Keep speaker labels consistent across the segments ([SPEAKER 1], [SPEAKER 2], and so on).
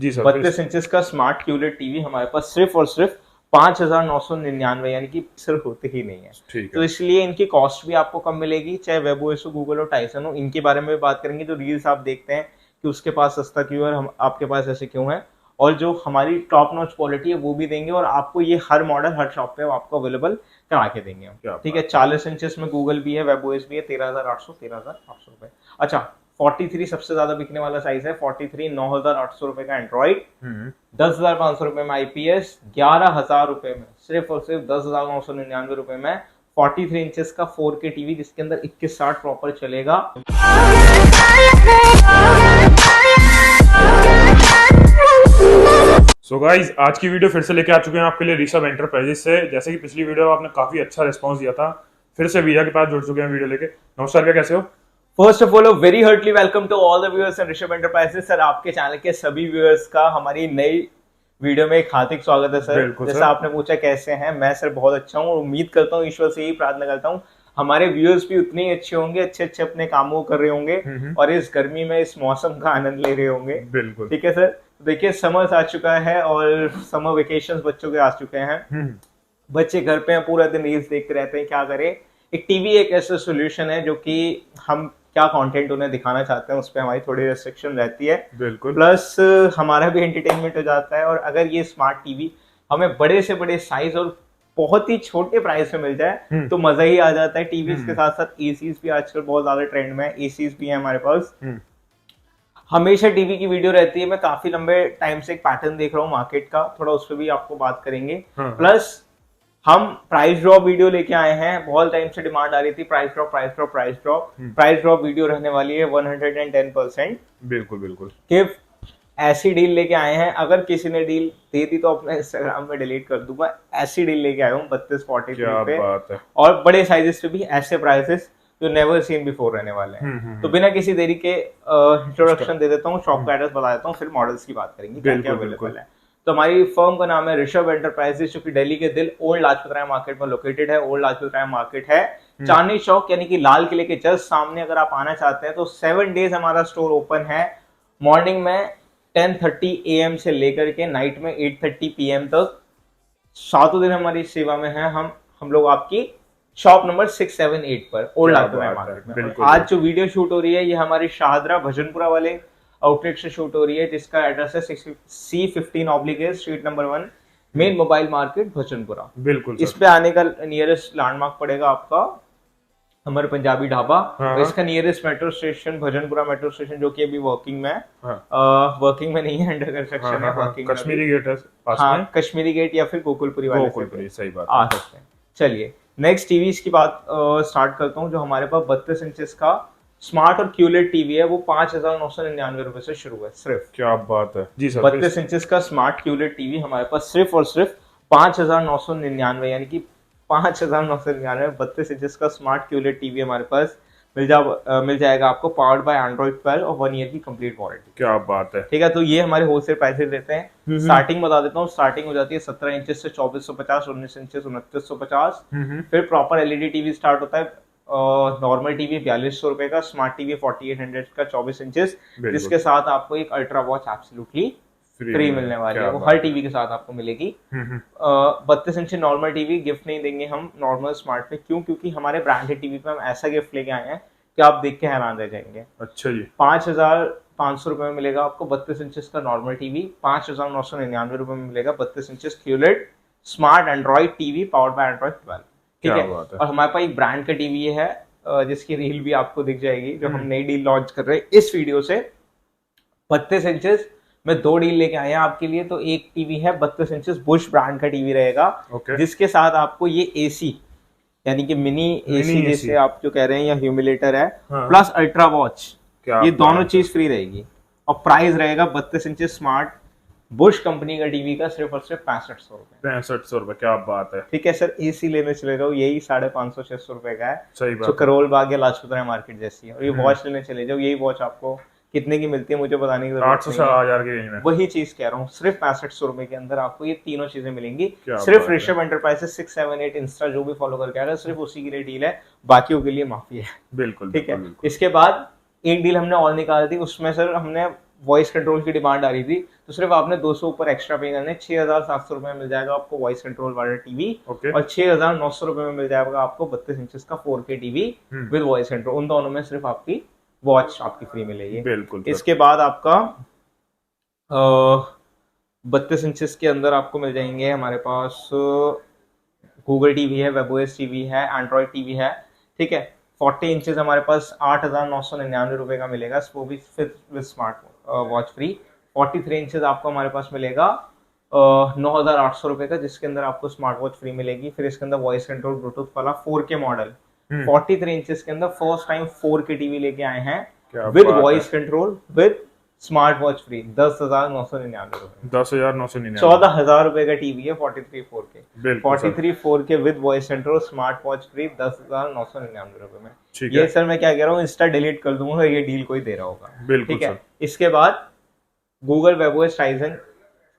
[SPEAKER 1] जी sir.
[SPEAKER 2] 32 inches का smart culotte TV हमारे पास सिर्फ और सिर्फ 5,999, यानी कि सिर्फ होते ही नहीं है।
[SPEAKER 1] ठीक
[SPEAKER 2] तो
[SPEAKER 1] है।
[SPEAKER 2] इसलिए इनकी कॉस्ट भी आपको कम मिलेगी, चाहे वेबओएस हो, गूगल हो, टाइसन हो। इनके बारे में भी बात करेंगे। जो रील्स आप देखते हैं कि उसके पास सस्ता क्यों है, हम आपके पास ऐसे क्यों है, और जो हमारी टॉप नॉच क्वालिटी है वो भी देंगे, और आपको ये हर मॉडल हर शॉप पे आपको अवेलेबल करा के देंगे हम।
[SPEAKER 1] क्या
[SPEAKER 2] ठीक है,
[SPEAKER 1] बात है।
[SPEAKER 2] 40 इंचेस में गूगल भी है, वेबओएस भी है। 13,800 अच्छा। 43 सबसे ज्यादा बिकने वाला साइज है। 43 9,800 रुपए का एंड्रॉइड,
[SPEAKER 1] हम्म।
[SPEAKER 2] 10,500 रुपए में आईपीएस, 11,000 रुपए में, सिर्फ और सिर्फ 10,999 रुपए में 43 इंचेस का 4K टीवी, जिसके अंदर 2160 प्रॉपर चलेगा।
[SPEAKER 1] सो गाइज, आज की वीडियो फिर से लेके आ चुके हैं आपके लिए ऋषभ एंटरप्राइजेस से। जैसे कि पिछली वीडियो में आपने काफी अच्छा रिस्पांस दिया था, फिर से भैया के पास जुड़ चुके हैं वीडियो लेके। नमस्कार भैया, कैसे हो?
[SPEAKER 2] First of all very heartly welcome to all the viewers and Rishabh Enterprises. Sir, आपके चैनल के सभी व्यूअर्स का हमारी नई वीडियो में एक हार्दिक स्वागत है सर।
[SPEAKER 1] बिल्कुल
[SPEAKER 2] जैसा
[SPEAKER 1] सर।
[SPEAKER 2] आपने पूछा कैसे हैं, मैं सर बहुत अच्छा हूँ, और उम्मीद करता हूँ, ईश्वर से यही प्रार्थना करता हूँ हमारे व्यूअर्स भी उतने ही अच्छे होंगे, अच्छे अच्छे अपने कामों कर रहे होंगे, और इस गर्मी में इस मौसम का आनंद ले रहे होंगे।
[SPEAKER 1] बिल्कुल।
[SPEAKER 2] ठीक है सर। तो देखिए, समर्स आ चुका है और समर वेकेशन बच्चों के आ चुके हैं। बच्चे घर पे हैं, पूरा दिन रील्स देखते रहते हैं, क्या करें। एक टीवी एक ऐसा सोल्यूशन है जो कि हम क्या कंटेंट उन्हें दिखाना चाहते हैं उस पर हमारी थोड़ी रेस्ट्रिक्शन रहती है,
[SPEAKER 1] बिल्कुल।
[SPEAKER 2] प्लस हमारा भी एंटरटेनमेंट हो जाता है। और अगर ये स्मार्ट टीवी हमें बड़े से बड़े साइज और बहुत ही छोटे प्राइस में मिल जाए तो मजा ही आ जाता है। टीवीज के साथ साथ एसीज भी आजकल बहुत ज्यादा ट्रेंड में है, एसीज भी है हमारे पास। हमेशा टीवी की वीडियो रहती है। मैं काफी लंबे टाइम से एक पैटर्न देख रहा हूँ मार्केट का, थोड़ा उस पर भी आपको बात करेंगे।
[SPEAKER 1] हाँ।
[SPEAKER 2] प्लस हम प्राइस ड्रॉप वीडियो लेके आए हैं। बहुत टाइम से डिमांड आ रही थी price drop, price drop, price drop. Price drop video रहने वाली है 110%।
[SPEAKER 1] बिल्कुल बिल्कुल।
[SPEAKER 2] कि ऐसी डील लेके आए हैं, अगर किसी ने डील दे दी तो अपने इंस्टाग्राम में डिलीट कर दूंगा। ऐसी डील लेके आया हूँ 3243
[SPEAKER 1] क्या
[SPEAKER 2] पे,
[SPEAKER 1] बात है।
[SPEAKER 2] और बड़े साइजेस पे भी ऐसे प्राइसेस जो नेवर सीन बिफोर रहने वाले हैं। तो बिना किसी देरी के इंट्रोडक्शन दे देता हूँ, शॉप का एड्रेस बता देता हूँ, फिर मॉडल्स की बात करेंगे क्या क्या
[SPEAKER 1] बिल्कुल
[SPEAKER 2] अवेलेबल
[SPEAKER 1] बिल्कुल।
[SPEAKER 2] है। तो हमारी फर्म का नाम है ऋषभ एंटरप्राइजेस, जो कि दिल्ली के दिल ओल्ड लाजपत राय मार्केट में लोकेटेड है। ओल्ड लाजपत राय मार्केट है चांदनी चौक, यानी कि लाल किले के जस्ट सामने। अगर आप आना चाहते हैं तो 7 डेज हमारा स्टोर ओपन है। मॉर्निंग में 10:30 AM से लेकर के नाइट में 8:30 PM तक, सातों दिन हमारी सेवा में है। हम लोग आपकी शॉप नंबर 678 पर ओल्ड
[SPEAKER 1] क्या
[SPEAKER 2] लाजपत राय
[SPEAKER 1] बात है।
[SPEAKER 2] मार्केट में। और
[SPEAKER 1] बिल्कुल
[SPEAKER 2] आज जो वीडियो शूट हो रही है ये हमारी शाहदरा भजनपुरा वाले आउटलेट से शूट हो रही है, जिसका एड्रेस है C15/A street number 1, main mobile market Bhajanpura.
[SPEAKER 1] बिल्कुल
[SPEAKER 2] इस
[SPEAKER 1] सर।
[SPEAKER 2] पे आने का नियरेस्ट लैंडमार्क पड़ेगा आपका हमारे पंजाबी ढाबा, और
[SPEAKER 1] हाँ
[SPEAKER 2] इसका nearest metro station Bhajanpura metro station, जो कि अभी वर्किंग में है।
[SPEAKER 1] हाँ
[SPEAKER 2] वर्किंग में नहीं है, अंडर
[SPEAKER 1] हाँ
[SPEAKER 2] कंस्ट्रक्शन है,
[SPEAKER 1] हाँ हाँ,
[SPEAKER 2] वर्किंग में अभी।
[SPEAKER 1] कश्मीरी गेट है पास में।
[SPEAKER 2] हाँ, कश्मीरी गेट या फिर गोकुलपुरी वाले से
[SPEAKER 1] गोकुलपुरी, सही बात
[SPEAKER 2] आ
[SPEAKER 1] है।
[SPEAKER 2] सकते हैं। चलिए, नेक्स्ट टीवी की बात स्टार्ट करता हूँ। जो हमारे पास 32 इंचेस का स्मार्ट और क्यूलेट टीवी है वो 5,999 रुपए से शुरू है सिर्फ।
[SPEAKER 1] क्या बात है। जी सर, प्लीज।
[SPEAKER 2] 32 इंचेस का स्मार्ट क्यूलेट टीवी हमारे पास सिर्फ और सिर्फ 5,999, यानी कि 5,999। 32 इंचेस का स्मार्ट क्यूलेट टीवी हमारे पास मिल जाएगा आपको, पावर्ड बाय एंड्रॉइड 12 और 1 ईयर की कंप्लीट वारंटी।
[SPEAKER 1] क्या बात है।
[SPEAKER 2] ठीक है, तो ये हमारे होलसेल प्राइसेस देते हैं। स्टार्टिंग बता देता हूँ, स्टार्टिंग हो जाती है 17 इंचेस से 2450, 19 इंचेस 2950। फिर प्रॉपर एलईडी टीवी स्टार्ट होता है। नॉर्मल टीवी 4200 रुपए का, स्मार्ट टीवी 4800 का 24 इंचेस,
[SPEAKER 1] बिल्कुल।
[SPEAKER 2] जिसके साथ आपको एक अल्ट्रा वॉच एब्सोल्युटली फ्री मिलने वाली है।
[SPEAKER 1] क्या
[SPEAKER 2] वो
[SPEAKER 1] बात
[SPEAKER 2] हर
[SPEAKER 1] है।
[SPEAKER 2] टीवी के साथ आपको मिलेगी। 32 इंच नॉर्मल टीवी गिफ्ट नहीं देंगे हम नॉर्मल स्मार्ट पे, क्यों? क्योंकि हमारे ब्रांडेड टीवी पे हम ऐसा गिफ्ट लेके आए हैं कि आप देख के हैरान रह जाएंगे।
[SPEAKER 1] अच्छा जी।
[SPEAKER 2] 5,500 रुपए में मिलेगा आपको 32 इंचेस का नॉर्मल टीवी। 5,999 रुपए में मिलेगा 32 inches culotte smart Android TV powered by Android 12। ठीक
[SPEAKER 1] क्या
[SPEAKER 2] है,
[SPEAKER 1] बात है।
[SPEAKER 2] और हमारे पास एक ब्रांड का टीवी है, जिसकी रील भी आपको दिख जाएगी, जो हम नई डील लॉन्च कर रहे हैं इस वीडियो से। 32 इंचेस में 2 डील लेके आए हैं आपके लिए। तो एक टीवी है 32 इंचेस, बुश ब्रांड का टीवी रहेगा,
[SPEAKER 1] ओके।
[SPEAKER 2] जिसके साथ आपको ये एसी, यानी कि मिनी एसी
[SPEAKER 1] मिनी
[SPEAKER 2] जैसे
[SPEAKER 1] एसी।
[SPEAKER 2] आप जो कह रहे हैं, या ह्यूमिलेटर है,
[SPEAKER 1] हाँ।
[SPEAKER 2] प्लस अल्ट्रा वॉच,
[SPEAKER 1] क्या
[SPEAKER 2] ये दोनों
[SPEAKER 1] बात है।
[SPEAKER 2] चीज फ्री रहेगी। और प्राइस रहेगा 32 इंचेस स्मार्ट बुश कंपनी का टीवी का सिर्फ और सिर्फ 6500 रुपए।
[SPEAKER 1] 6500 रुपए, क्या बात है।
[SPEAKER 2] ठीक है सर, एसी लेने चले जाओ यही 550-600 रुपए का है,
[SPEAKER 1] सही
[SPEAKER 2] जो
[SPEAKER 1] बात है।
[SPEAKER 2] करोल बाग या लाजपत राय मार्केट जैसी है। और ये वॉच लेने चले जाओ, यही वॉच आपको कितने की मिलती है मुझे बताने की जरूरत
[SPEAKER 1] 800 से
[SPEAKER 2] नहीं है।
[SPEAKER 1] 1000 की रेंज में।
[SPEAKER 2] वही चीज कह रहा हूँ, सिर्फ 6500 रुपए के अंदर आपको ये तीनों चीजें मिलेंगी।
[SPEAKER 1] क्या
[SPEAKER 2] सिर्फ
[SPEAKER 1] बात है।
[SPEAKER 2] ऋषभ एंटरप्राइजेस 678 इंस्टा जो भी फॉलो करके आ रहा है, सिर्फ उसी के लिए डील है, बाकियों के लिए माफी है।
[SPEAKER 1] बिल्कुल
[SPEAKER 2] ठीक
[SPEAKER 1] बिल्कुल
[SPEAKER 2] है,
[SPEAKER 1] बिल्कुल।
[SPEAKER 2] इसके बाद एक डील हमने और निकाल दी, उसमें सर हमने वॉइस कंट्रोल की डिमांड आ रही थी, तो सिर्फ आपने 200 ऊपर एक्स्ट्रा पे करने, 6,700 रुपए में मिल जाएगा आपको वॉइस कंट्रोल वाला टीवी।
[SPEAKER 1] ओके।
[SPEAKER 2] और 6,900 रुपए में मिल जाएगा आपको 32 इंचेस का 4K TV with voice control. उन दोनों में सिर्फ आपकी वॉच आपकी फ्री मिलेगी।
[SPEAKER 1] बिल्कुल सर।
[SPEAKER 2] इसके बाद आपका 32 इंचेस के अंदर आपको मिल जाएंगे हमारे पास गूगल टीवी है, वेबओएस टीवी है, एंड्रॉइड टीवी है, ठीक है। 40 इंचेस हमारे पास 8,999 रुपए का मिलेगा, वो भी फिर with smart watch free. 43 inches आपको हमारे पास मिलेगा 9,800 रुपए का, जिसके अंदर आपको स्मार्ट वॉच फ्री मिलेगी। फिर इसके अंदर वॉइस कंट्रोल ब्लूटूथ वाला 4K मॉडल 43 इंचेस के अंदर फर्स्ट टाइम 4K टीवी लेके आए हैं with voice control with smart watch free, 10,999 रुपए।
[SPEAKER 1] 10,999।
[SPEAKER 2] 14,000 रुपए का टीवी है 43 4K।
[SPEAKER 1] बिल्कुल sir.
[SPEAKER 2] 43 4K with voice control smart watch free 10,999 रुपए में।
[SPEAKER 1] ठीक
[SPEAKER 2] ये
[SPEAKER 1] है।
[SPEAKER 2] सर मैं क्या कह रहा हूँ, इंस्टा डिलीट कर दूंगा, ये डील कोई दे रहा होगा।
[SPEAKER 1] बिल्कुल
[SPEAKER 2] ठीक है।
[SPEAKER 1] सर।
[SPEAKER 2] इसके बाद गूगल वेबओएस टाइजन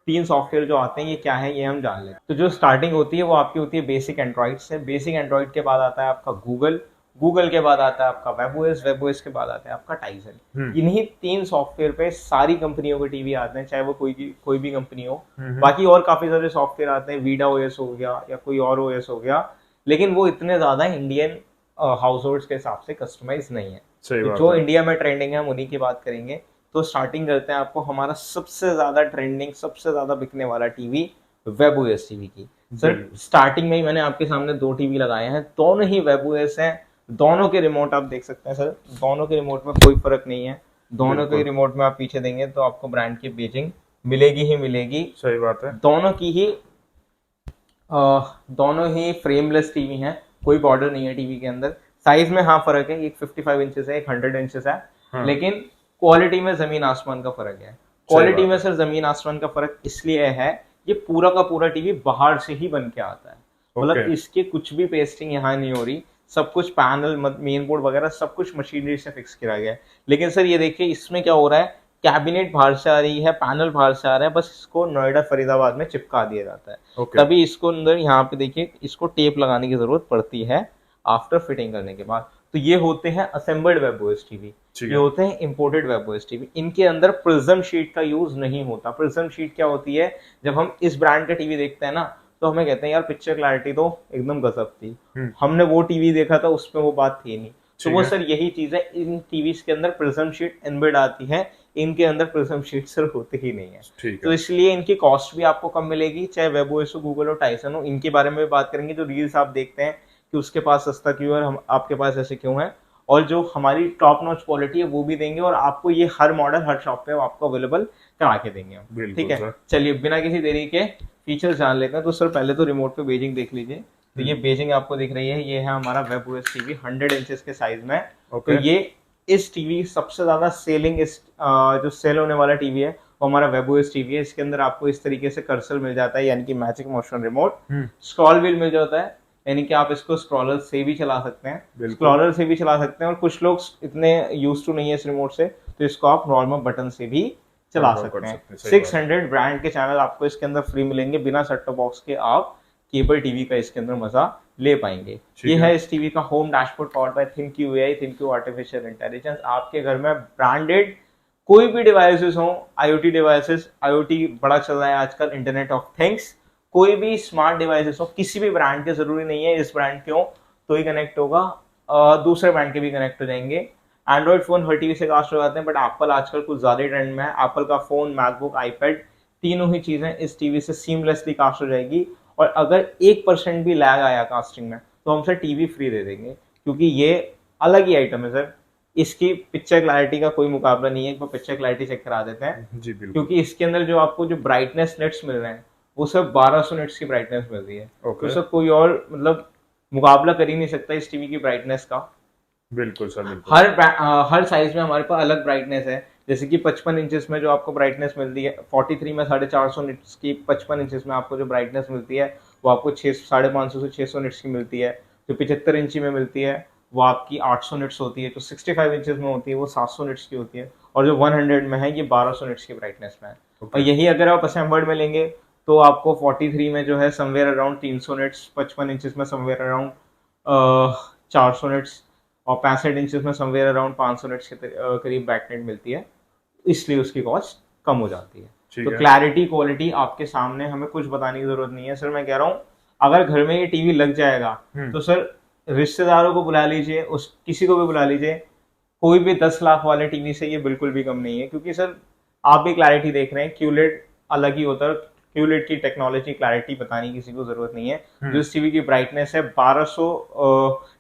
[SPEAKER 2] 3 सॉफ्टवेयर जो आते हैं, ये क्या है ये हम जान लेते हैं। तो जो स्टार्टिंग होती है वो आपकी होती है बेसिक एंड्रॉइड से। बेसिक एंड्रॉइड के बाद आता है आपका गूगल, गूगल के बाद आता है आपका वेबओएस, वेबओएस के बाद आता है आपका टाइजन। इन्हीं 3 सॉफ्टवेयर पे सारी कंपनियों के टीवी आते हैं, चाहे वो कोई भी कंपनी हो। बाकी और काफी सारे सॉफ्टवेयर आते हैं, वीडा ओएस हो गया या कोई और ओएस हो गया, लेकिन वो इतने ज्यादा इंडियन हाउस होल्ड्स के हिसाब से कस्टमाइज नहीं है।
[SPEAKER 1] सही
[SPEAKER 2] तो
[SPEAKER 1] बात
[SPEAKER 2] जो
[SPEAKER 1] है।
[SPEAKER 2] इंडिया में ट्रेंडिंग है हम उन्हीं की बात करेंगे। तो स्टार्टिंग करते हैं आपको हमारा सबसे ज्यादा ट्रेंडिंग, सबसे ज्यादा बिकने वाला टीवी वेबओएस टीवी की। सर स्टार्टिंग में ही मैंने आपके सामने 2 टीवी लगाए हैं, दोनों ही वेबओएस हैं। दोनों के रिमोट आप देख सकते हैं सर, दोनों के रिमोट में कोई फर्क नहीं है। दोनों के रिमोट में आप पीछे देंगे तो आपको ब्रांड की बेजिंग मिलेगी ही मिलेगी।
[SPEAKER 1] सही बात है।
[SPEAKER 2] दोनों ही फ्रेमलेस टीवी हैं, कोई बॉर्डर नहीं है टीवी के अंदर। साइज में हाँ फर्क है, एक 55 इंचेस है, एक 100 इंचेस है।
[SPEAKER 1] हाँ।
[SPEAKER 2] लेकिन क्वालिटी में जमीन आसमान का फर्क है। क्वालिटी में सर जमीन आसमान का फर्क इसलिए है, ये पूरा का पूरा टीवी बाहर से ही बन के आता है। मतलब इसके कुछ भी पेस्टिंग यहाँ नहीं हो रही, सब कुछ पैनल मेन बोर्ड वगैरह सब कुछ मशीनरी से फिक्स किया गया है। लेकिन सर ये देखिए इसमें क्या हो रहा है, कैबिनेट बाहर से आ रही है, पैनल बाहर से आ रहा है, बस इसको नोएडा फरीदाबाद में चिपका दिया जाता है। तभी इसको अंदर यहाँ पे देखिए इसको टेप लगाने की जरूरत पड़ती है आफ्टर फिटिंग करने के बाद। तो ये होते हैं असेंबल्ड वेबओएस टीवी, ये होते हैं इंपोर्टेड वेबओएस टीवी। इनके अंदर प्रिज्म शीट का यूज नहीं होता। प्रिज्म शीट क्या होती है, जब हम इस ब्रांड का टीवी देखते हैं ना तो हमें कहते हैं यार पिक्चर क्लैरिटी तो एकदम गजब थी, हमने वो टीवी देखा था उसमें वो बात थी नहीं। तो वो सर यही चीज है, इन टीवीज के अंदर प्रिज्म शीट इनबिल्ड आती है, इनके अंदर प्रिज्म शीट सर होते ही नहीं है। तो इसलिए इनकी कॉस्ट भी आपको कम मिलेगी, चाहे वेबओएस हो, गूगल हो, टाइसन हो। इनके बारे में भी बात करेंगे। जो रील्स आप देखते हैं कि उसके पास सस्ता क्यों है, हम आपके पास ऐसे क्यों है, और जो हमारी टॉप नॉच क्वालिटी है वो भी देंगे, और आपको ये हर मॉडल हर शॉप पे आपको अवेलेबल करा के देंगे हम। ठीक है, चलिए बिना किसी देरी के फीचर्स जान लेते हैं। तो सर पहले तो रिमोट पे बेजिंग देख लीजिए। तो ये बेजिंग आपको दिख रही है, ये है हमारा वेबओएस टीवी 100 इंचेस के साइज में। तो ये इस टीवी सबसे ज्यादा सेलिंग, इस जो सेल होने वाला टीवी है वो हमारा वेबओएस टीवी है। इसके अंदर आपको इस तरीके से कर्सर मिल जाता है, यानी कि magic motion remote. Scroll wheel मिल जाता है, यानी कि आप इसको स्क्रॉलर से भी चला सकते हैं, स्क्रॉलर से भी चला सकते हैं। और कुछ लोग इतने यूज टू नहीं है इस रिमोट से, तो इसको आप नॉर्मल बटन से भी चला सकते हैं। 600 ब्रांड के चैनल आपको इसके अंदर फ्री मिलेंगे, बिना सेट टॉप बॉक्स के आप केबल टीवी का इसके अंदर मजा ले पाएंगे। ये है इस टीवी का home dashboard powered by ThinQ AI, ThinQ artificial intelligence. आपके घर में ब्रांडेड कोई भी डिवाइसेस हो, आईओटी डिवाइसेस, आईओटी बड़ा चल रहा है आजकल, इंटरनेट ऑफ थिंग्स, कोई भी स्मार्ट डिवाइसेस हो, किसी भी ब्रांड के, जरूरी नहीं है इस ब्रांड के हो तो ही कनेक्ट होगा, दूसरे ब्रांड के भी कनेक्ट हो जाएंगे। एंड्रॉइड फोन हर टीवी से कास्ट हो जाते हैं, बट एप्पल आजकल कुछ ज्यादा ट्रेंड में है। एप्पल का फोन, मैकबुक, आईपैड, तीनों ही चीजें इस टीवी से सीमलेसली कास्ट हो जाएगी। और अगर 1% भी लैग आया कास्टिंग में तो हम सर टीवी फ्री दे देंगे, क्योंकि ये अलग ही आइटम है सर। इसकी पिक्चर क्लैरिटी का कोई मुकाबला नहीं है। एक बार पिक्चर क्लैरिटी चेक करा देते हैं जी, बिल्कुल। क्योंकि इसके अंदर जो आपको जो ब्राइटनेस नेट्स मिल रहे हैं वो सब 1200 नेट्स की ब्राइटनेस मिल रही है। तो सर कोई और मतलब मुकाबला कर ही नहीं सकता इस टीवी की ब्राइटनेस का। बिल्कुल सर, बिल्कुल। हर साइज में हमारे पास अलग ब्राइटनेस है। जैसे कि 55 इंचेस में जो आपको ब्राइटनेस मिलती है, 43 में 450 निट्स की, 55 इंचेस में आपको जो ब्राइटनेस मिलती है वो आपको 550 से 600 निट्स की मिलती है। जो 75 इंची में मिलती है वो आपकी 800 निट्स होती है। जो 65 इंचेस में होती है वो 700 निट्स की होती है। और जो 100 में है ये 1200 निट्स की ब्राइटनेस में है। और यही अगर आप असेंबल्ड में लेंगे तो आपको 43 में जो है समवेयर अराउंड 300 निट्स, 55 इंचेस में समवेयर अराउंड 400 निट्स, और 65 इंचेस में समवेयर अराउंड 500 निट्स के करीब बैकनेट मिलती है। इसलिए उसकी कॉस्ट कम हो जाती है।
[SPEAKER 1] ठीक
[SPEAKER 2] तो
[SPEAKER 1] है।
[SPEAKER 2] क्लैरिटी क्वालिटी आपके सामने, हमें कुछ बताने की जरूरत नहीं है सर। मैं कह रहा हूँ अगर घर में ये टीवी लग जाएगा तो सर रिश्तेदारों को बुला लीजिए, उस किसी को भी बुला लीजिए, कोई भी 10 लाख वाले टीवी से ये बिल्कुल भी कम नहीं है। क्योंकि सर आप भी क्लैरिटी देख रहे हैं, क्यूलेट अलग ही होता है, क्यूलेट की टेक्नोलॉजी क्लैरिटी बताने की किसी को जरूरत नहीं है। जो इस टीवी की ब्राइटनेस है 1200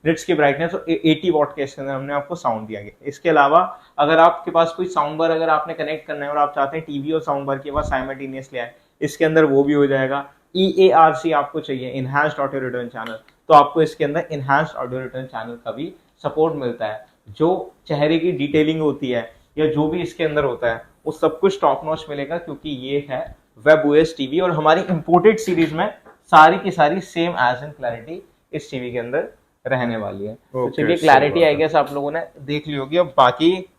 [SPEAKER 2] निट्स की ब्राइटनेस और 80 वॉट के इसके अंदर हमने आपको साउंड दिया गया। इसके अलावा अगर आपके पास कोई साउंड बार अगर आपने कनेक्ट करना है और आप चाहते हैं टीवी और साउंड बार के पास साइमल्टेनियसली आए, इसके अंदर वो भी हो जाएगा। EARC आपको चाहिए, इनहैंस्ड ऑडियो रिटर्न चैनल, तो आपको इसके अंदर इनहैंस्ड ऑडियो रिटर्न चैनल का भी सपोर्ट मिलता है। जो चेहरे की डिटेलिंग होती है या जो भी इसके अंदर होता है वो सब कुछ टॉप नॉच मिलेगा, क्योंकि ये है WebOS टीवी और हमारी इंपोर्टेड सीरीज में सारी की सारी सेम एज इन क्लैरिटी इस टीवी के अंदर रहने वाली है। तो चलिए क्लैरिटी आई गेस आप लोगों ने देख ली होगी। अब बाकी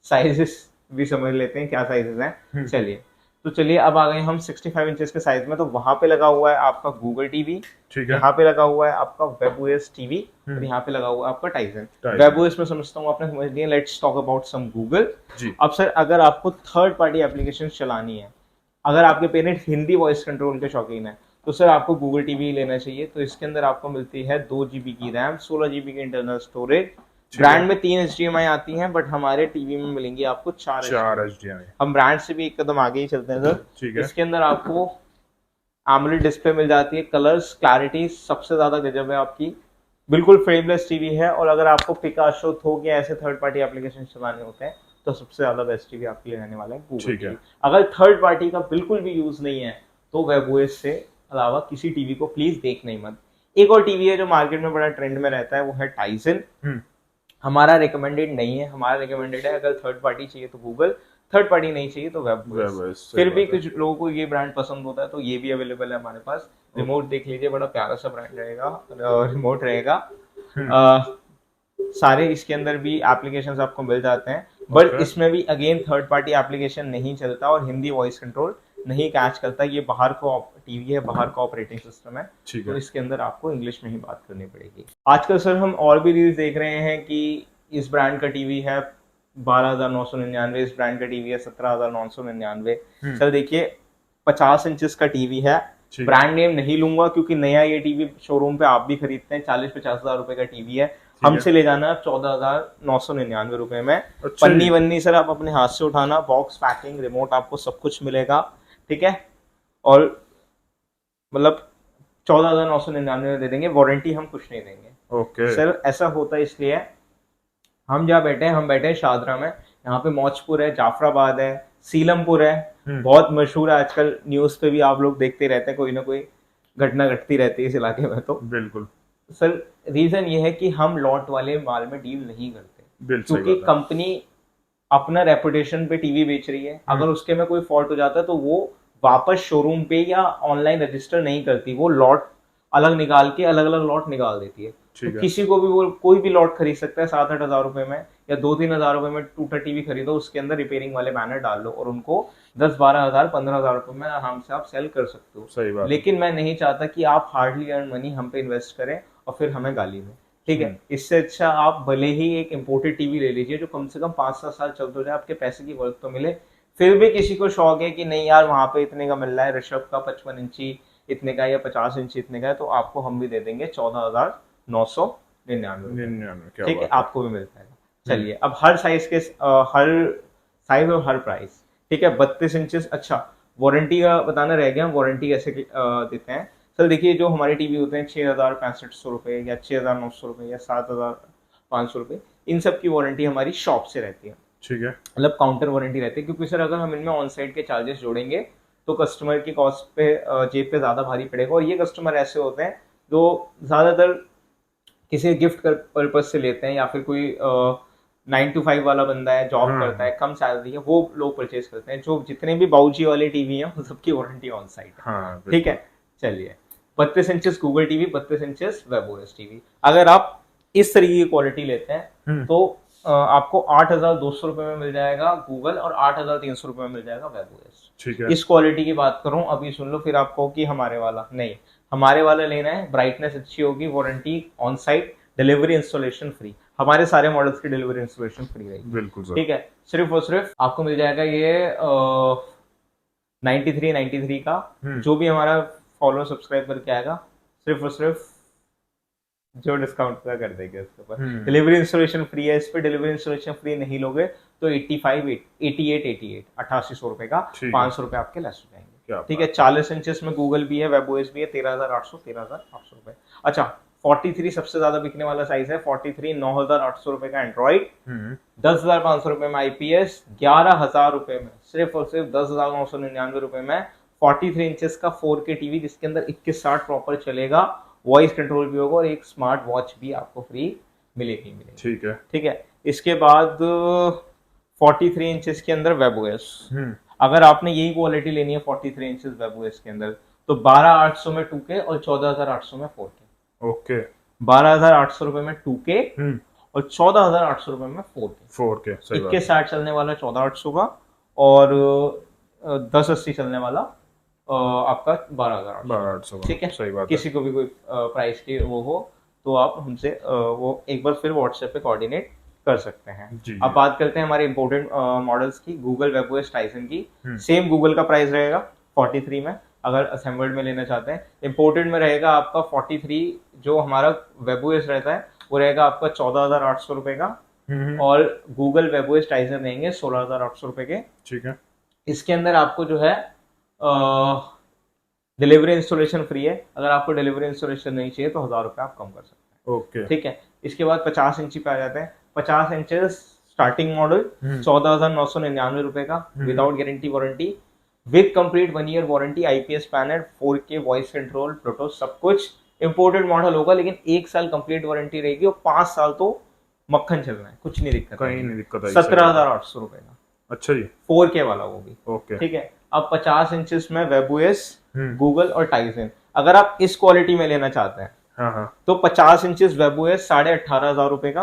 [SPEAKER 2] साइजेस भी समझ लेते हैं क्या साइजेस हैं। चलिए तो चलिए अब आ गए हम 65 इंचेस के साइज में। तो वहां पे लगा हुआ है आपका गूगल टीवी,
[SPEAKER 1] ठीक है।
[SPEAKER 2] यहाँ पे लगा हुआ है आपका WebOS टीवी और यहाँ पे लगा हुआ है आपका टाइजन। WebOS में समझता हूँ आपने समझ लिया। Let's talk about some Google. अब सर अगर आपको थर्ड पार्टी एप्लीकेशन चलानी है, अगर आपके पेरेंट्स हिंदी वॉइस कंट्रोल के शौकीन है, तो सर आपको गूगल टीवी लेना चाहिए। तो इसके अंदर आपको मिलती है 2 GB की रैम, 16 GB की इंटरनल स्टोरेज। ब्रांड में 3 HDMI आती हैं, बट हमारे टीवी में मिलेंगी आपको 4 HDMI। हम ब्रांड से भी एक कदम आगे ही चलते हैं सर। इसके अंदर आपको AMOLED डिस्प्ले मिल जाती है। कलर्स क्लैरिटी सबसे ज्यादा गजब है आपकी, बिल्कुल फ्रेमलेस टीवी है। और अगर आपको पिकाशो, थोक या ऐसे थर्ड पार्टी एप्लीकेशन चलाने होते हैं तो सबसे ज्यादा बेस्ट टीवी आपके लिए रहने वाला है गूगल टीवी। अगर थर्ड पार्टी का बिल्कुल भी यूज नहीं है तो WebOS से अलावा किसी टीवी को प्लीज देखना ही मत। एक और टीवी है जो मार्केट में बड़ा ट्रेंड में रहता है, वो है टाइजन। हमारा रिकमेंडेड नहीं है, हमारा रिकमेंडेड है अगर थर्ड पार्टी चाहिए तो गूगल, थर्ड पार्टी नहीं चाहिए तो WebOS। फिर भी कुछ लोगों को ये ब्रांड पसंद होता है तो ये भी अवेलेबल है हमारे पास। रिमोट देख लीजिए, बड़ा प्यारा सा ब्रांड रहेगा, रिमोट रहेगा। सारे इसके अंदर भी एप्लीकेशंस आपको मिल जाते हैं, बट इसमें भी अगेन थर्ड पार्टी एप्लीकेशन नहीं चलता और हिंदी वॉइस कंट्रोल नहीं कैच करता। ये बाहर को टीवी है, बाहर का ऑपरेटिंग सिस्टम है, तो इसके अंदर आपको इंग्लिश में ही बात करनी पड़ेगी। आजकल सर हम और भी रील्स देख रहे हैं कि इस ब्रांड का टीवी है 12,999, इस ब्रांड का टीवी है 17,999। सर देखिए 50 इंचेस का टीवी है, ब्रांड नेम नहीं लूंगा क्योंकि नया ये टीवी शोरूम पे आप भी खरीदते हैं, 40-50 हजार रुपए का टीवी है। हमसे ले जाना 14,999 रुपए में। पन्नी वन्नी सर आप अपने हाथ से उठाना, बॉक्स पैकिंग, रिमोट आपको सब कुछ मिलेगा, ठीक है। और मतलब 14,999 में दे देंगे, वारंटी हम कुछ नहीं देंगे। ओके सर ऐसा होता है इसलिए हम जहाँ बैठे हैं, हम बैठे हैं शादरा में, यहाँ पे मौजपुर है, जाफराबाद है, सीलमपुर है, बहुत मशहूर है। आजकल न्यूज पे भी आप लोग देखते रहते हैं, कोई ना कोई घटना घटती रहती है इस इलाके में। तो बिल्कुल सर रीजन ये है कि हम लॉट वाले माल में डील नहीं करते, क्योंकि कंपनी अपना रेपुटेशन पे टीवी बेच रही है। अगर उसके में कोई फॉल्ट हो जाता है तो वो वापस शोरूम पे या ऑनलाइन रजिस्टर नहीं करती, वो लॉट अलग निकाल के अलग अलग लॉट निकाल देती है। तो किसी को भी वो कोई भी लॉट खरीद सकता है 7-8 हजार रुपए में या 2-3 हजार रुपए में टूटा टीवी खरीदो, उसके अंदर रिपेयरिंग वाले बैनर डाल लो और उनको 10-12 हजार 15 हजार रुपए में आराम से आप सेल कर सकते हो। सही बात। लेकिन मैं नहीं चाहता कि आप हार्डली अर्न मनी हम पे इन्वेस्ट करें और फिर हमें गाली दें, ठीक है। इससे अच्छा आप भले ही एक इम्पोर्टेड टीवी ले लीजिए जो कम से कम 5-7 साल चलते जाए, आपके पैसे की वर्थ तो मिले। फिर भी किसी को शौक है कि नहीं यार वहां पे इतने का मिल रहा है, ऋषभ का 55 इंची इतने का या 50 इंची इतने का है, तो आपको हम भी दे देंगे 14,999, ठीक है, आपको भी मिलता है। चलिए अब हर साइज के हर साइज और हर प्राइस, ठीक है। 32 इंचेस, अच्छा वारंटी का बताना रह गया, वारंटी कैसे देते हैं सर। देखिए जो हमारे टीवी होते हैं 6,6500 रुपए या 6,900 रुपए या 7,500 रुपए, इन सब की वारंटी हमारी शॉप से रहती है, ठीक है, मतलब काउंटर वारंटी रहती है। क्योंकि सर अगर हम इनमें ऑन साइड के चार्जेस जोड़ेंगे तो कस्टमर की कॉस्ट पे जेब पे ज्यादा भारी पड़ेगा। और ये कस्टमर ऐसे होते हैं जो ज्यादातर किसी गिफ्ट पर्पज से लेते हैं, या फिर कोई 9 to 5 वाला बंदा है, जॉब करता है, कम सैलरी है, वो लोग परचेज करते हैं। जो जितने भी बाउजी वाले टीवी हैं वो सबकी वारंटी ऑन साइड है, ठीक है। चलिए 32 inches Google TV, 32 inches WebOS TV. अगर आप इस तरीके की क्वालिटी लेते हैं तो आपको 8,200 रुपए में मिल जाएगा गूगल और 8,300 रुपए में मिल जाएगा WebOS, ठीक है। इस क्वालिटी की बात करूं, अभी सुन लो, फिर आप कहो कि हमारे वाला नहीं, हमारे वाला लेना है, ब्राइटनेस अच्छी होगी, warranty on site, delivery installation free. हमारे सारे मॉडल्स की डिलीवरी इंस्टॉलेशन फ्री रहेगी, बिल्कुल सर, ठीक है। सिर्फ और सिर्फ आपको मिल जाएगा ये 93 का। जो भी हमारा फॉलो सब्सक्राइब करके आएगा सिर्फ और सिर्फ जो डिस्काउंट का कर देंगे उसके ऊपर। डिलीवरी इंस्टॉलेशन फ्री है इस पे। डिलीवरी इंस्टॉलेशन फ्री नहीं लोगे तो 88 8800 रुपए का 500 रुपए आपके लेस हो जाएंगे। ठीक है, 40 इंचेस में गूगल भी है, वेबओएस भी है, 13,800 रुपए। अच्छा, 43 सबसे ज्यादा बिकने वाला साइज है। 43 9,800 रुपए का एंड्रॉइड, 10,500 रुपए में आईपीएस, 11,000 रुपए में, सिर्फ और सिर्फ 10,999 रुपए में 43 इंचेस का 4K टीवी जिसके अंदर 2160 प्रॉपर चलेगा, वॉइस कंट्रोल भी होगा और एक स्मार्ट वॉच भी आपको फ्री मिलेगी।
[SPEAKER 1] ठीक है।
[SPEAKER 2] ठीक है, इसके बाद 43 इंचेस के अंदर वेबओएस। अगर आपने यही क्वालिटी लेनी है 43 इंचेस वेबओएस के अंदर तो 12,800 में 2K और 14,800 में 4K।
[SPEAKER 1] ओके,
[SPEAKER 2] 12,800 रुपए में 2K और 14,800 रुपए में 4K।
[SPEAKER 1] सही बात
[SPEAKER 2] 2160 चलने वाला 14,800 का और 1080 चलने वाला आपका 12,800। ठीक है,
[SPEAKER 1] सही बात
[SPEAKER 2] किसी को भी कोई प्राइस की वो हो तो आप हमसे वो एक बार फिर व्हाट्सएप पे कोऑर्डिनेट कर सकते हैं। अब बात करते हैं हमारे इंपोर्टेंट मॉडल्स की। गूगल वेबओएस टाइसन की सेम गूगल का प्राइस रहेगा 43 में अगर असेंबल्ड में लेना चाहते हैं। इंपोर्टेड में रहेगा आपका 43 जो हमारा वेबओएस रहता है वो रहेगा आपका 14,800 रुपए का और गूगल वेबओएस टाइसन रहेंगे 16,800 रुपए के।
[SPEAKER 1] ठीक है,
[SPEAKER 2] इसके अंदर आपको जो है डिलीवरी इंस्टॉलेशन फ्री है। अगर आपको डिलीवरी इंस्टॉलेशन नहीं चाहिए तो 1,000 रुपए आप कम कर सकते हैं।
[SPEAKER 1] ओके,
[SPEAKER 2] ठीक है, इसके बाद 50 इंची पे आ जाते हैं। 50 इंचेस स्टार्टिंग मॉडल 14,999 रुपए का without guarantee warranty with complete 1 year warranty, IPS panel, 4K voice control, Bluetooth सब कुछ। इंपोर्टेड मॉडल होगा लेकिन 1 साल कंप्लीट वारंटी रहेगी और 5 साल तो मक्खन चलना है, कुछ नहीं दिक्कत,
[SPEAKER 1] कहीं नहीं दिक्कत आई।
[SPEAKER 2] 17,800 रुपए का।
[SPEAKER 1] अच्छा जी,
[SPEAKER 2] 4K वाला वो भी।
[SPEAKER 1] ओके,
[SPEAKER 2] ठीक है, अब 50 इंचेस में वेबओएस, गूगल और टाइसन। अगर आप इस क्वालिटी में लेना चाहते हैं तो 50 इंचेस वेबओएस 18,500 रुपए का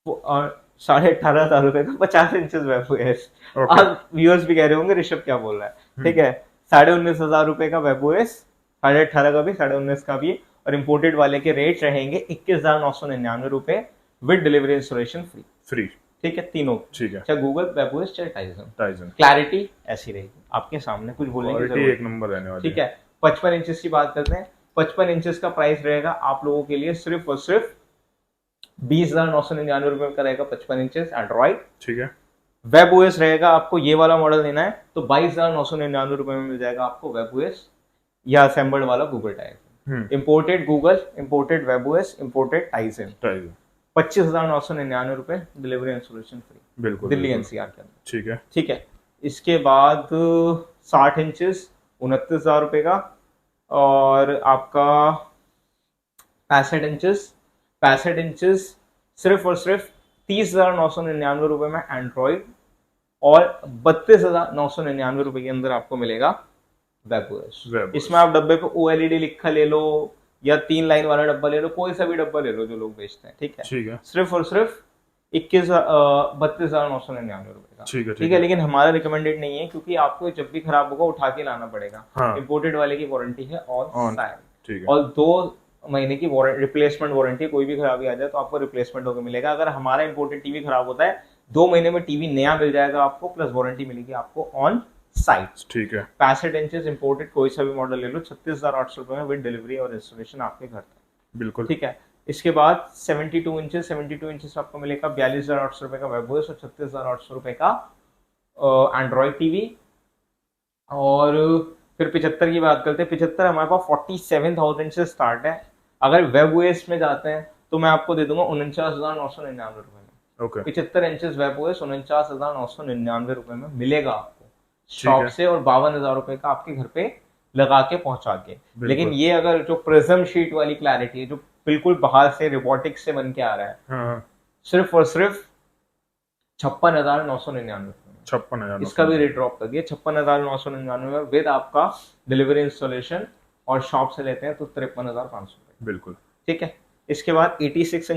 [SPEAKER 2] और 18,500 रुपए का 50 इंचेस वेबओएस। अब व्यूअर्स भी कह रहे होंगे ऋषभ क्या बोल रहा है। ठीक है, 19,500 रुपए का वेबओएस, 18,500 का भी, 19,500 का भी और इंपोर्टेड वाले के रेट रहेंगे 21,999 रुपए विद डिलीवरी इंस्टॉलेशन फ्री। ठीक है, तीनों। ठीक है, चाहे गूगल वेबओएस चाहे टाइसन, क्लैरिटी ऐसी रहेगी आपके सामने, कुछ बोलने की जरूरत नहीं, एक नंबर रहने वाली। ठीक है, 55 इंचेस की बात करते हैं। 55 इंचेस का प्राइस रहेगा आप लोगों के लिए सिर्फ और सिर्फ 20,999 रुपए का रहेगा 55 इंचेस एंड्रॉइड। ठीक है, वेबओएस रहेगा आपको ये वाला मॉडल लेना है तो 22,999 रुपए में मिल जाएगा आपको वेबओएस या असेंबल्ड वाला Google Tyson. Imported Google, imported webOS, imported Tyson, 25,999 रुपए, डिलीवरी इंस्टॉलेशन फ्री, बिल्कुल दिल्ली एनसीआर के अंदर। ठीक है, ठीक है, इसके बाद 60 इंचेस 29,000 रुपए का और आपका 65 इंचेस सिर्फ और सिर्फ 30,999 रुपए में एंड्रॉइड और 32,999 रुपए के अंदर आपको मिलेगा वेबओएस। इसमें आप डब्बे पे OLED लिखा ले लो या 3 लाइन वाला डब्बा ले लो, कोई सा भी डब्बा ले लो जो लोग बेचते हैं। ठीक है, सिर्फ और सिर्फ 32,999 रुपए का। ठीक है, लेकिन हमारा रिकमेंडेड नहीं है क्योंकि आपको जब भी खराब होगा उठा के लाना पड़ेगा। इंपोर्टेड वाले की वारंटी है ऑन साइड और 2 महीने की रिप्लेसमेंट वारंटी। कोई भी खराबी आ जाए तो आपको रिप्लेसमेंट होकर मिलेगा। अगर हमारा इंपोर्टेड टीवी खराब होता है 2 महीने में टीवी नया मिल जाएगा आपको, प्लस वारंटी मिलेगी आपको ऑन साइट। ठीक है, 65 इंचेस इंपोर्टेड कोई सा भी मॉडल ले लो 36,800 रुपए में विद डिलीवरी और इंस्टॉलेशन आपके घर तक। बिल्कुल, ठीक है। इसके बाद 72 इंचेस आपको मिलेगा 42,800 रुपए का वेबओएस और 36,800 रुपए का एंड्रॉइड टीवी। और फिर 75 की बात करते हैं। 75 हमारे पास 47,000 से स्टार्ट है। अगर वेबओएस में जाते हैं तो मैं आपको दे दूंगा 49,999 रुपए में। ओके, 75 इंचेस वेबओएस 49,999 रुपए में मिलेगा आपको शॉप से और 52,000 रुपए का आपके घर पे लगा के पहुंचा के। लेकिन ये अगर जो प्रिज्म शीट वाली क्लैरिटी है जो बिल्कुल बाहर से रोबोटिक्स से बन के आ रहा है, सिर्फ और सिर्फ 56,999 56,000, इसका भी रेट ड्रॉप कर दिया 56,999 में विद आपका डिलीवरी इंस्टॉलेशन और शॉप से लेते हैं तो 53,500 रुपए। बिल्कुल, ठीक है। इसके बाद 86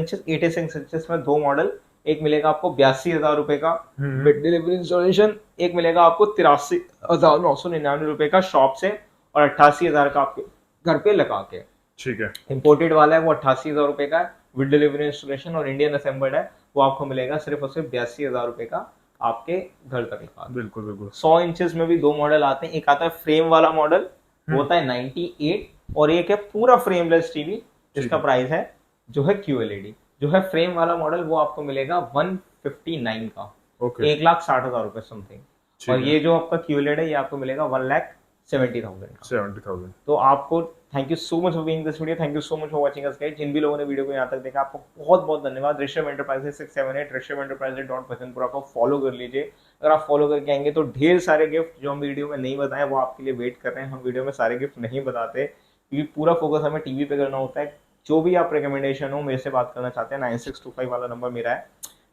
[SPEAKER 2] इंचेस में 2 मॉडल, एक मिलेगा आपको 82,000 रुपए का विद डिलीवरी इंस्टॉलेशन, एक मिलेगा आपको 83,999 रुपए का शॉप से और 88,000 का आपके घर पे लगा के। ठीक है, इंपोर्टेड वाला है वो 88,000 रुपए का विद डिलीवरी इंस्टॉलेशन और इंडियन असेंबल्ड है वो आपको मिलेगा सिर्फ और सिर्फ 82,000 रुपए का आपके घर तक लगा दें।
[SPEAKER 1] बिल्कुल बिल्कुल।
[SPEAKER 2] 100 इंचेस में भी दो मॉडल आते हैं, एक आता है फ्रेम वाला मॉडल, वो होता है 98, और एक है पूरा फ्रेमलेस टीवी जिसका प्राइस है जो है QLED। जो है फ्रेम वाला मॉडल वो आपको मिलेगा 159 का,
[SPEAKER 1] ओके
[SPEAKER 2] 1,60,000 रुपए समथिंग। और ये जो आपका QLED है ये आपको मिलेगा 1,70,000 का।
[SPEAKER 1] 70,000।
[SPEAKER 2] तो आपको thank you so much for being this video, thank you so much for watching us guys. जिन भी लोगों ने वीडियो को यहाँ तक देखा आपको बहुत बहुत धन्यवाद। ऋषभ एंटरप्राइजेस 678 ऋषभ एंटरप्राइजेस .भजनपुरा को फॉलो कर लीजिए। अगर आप फॉलो करके आएंगे तो ढेर सारे गिफ्ट जो हम वीडियो में नहीं बताए वो आपके लिए वेट कर रहे हैं। हम वीडियो में सारे गिफ्ट नहीं बताते क्योंकि पूरा फोकस हमें टीवी पे करना होता है। जो भी आप रिकमेंडेशन हो मेरे से बात करना चाहते हैं 9625 वाला नंबर मेरा है,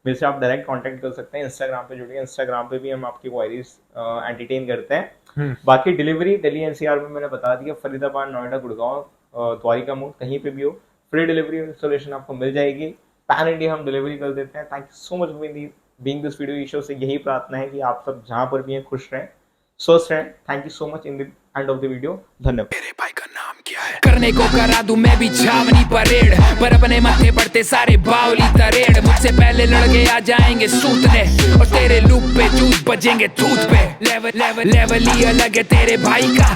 [SPEAKER 2] मेरे से आप डायरेक्ट कांटेक्ट कर सकते हैं। इंस्टाग्राम पे जुड़िए, इंस्टाग्राम पे भी हम आपकी क्वायरीज एंटरटेन करते हैं। बाकी डिलीवरी दिल्ली NCR में मैंने बता दिया, फरीदाबाद, नोएडा, गुड़गांव, द्वारिका मोड़ कहीं पे भी हो फ्री डिलीवरी इंस्टॉलेशन आपको मिल जाएगी। पैन इंडिया हम डिलीवरी कर देते हैं। Thank you so much for being this video. ईश्वर से यही प्रार्थना है कि आप सब जहां पर भी हैं खुश रहें, स्वस्थ रहें। Thank you so much. In the end of the video धन्यवाद।
[SPEAKER 3] मेरे भाई का नाम क्या है? करने को करा दूं मैं भी छावनी परेड, पर अपने माथे पड़ते सारे बावली तरेड़। मुझसे पहले लड़के आ जाएंगे सूतने और तेरे लूप पे जूत बजेंगे थूत पे। लेवल ही अलग है तेरे भाई का।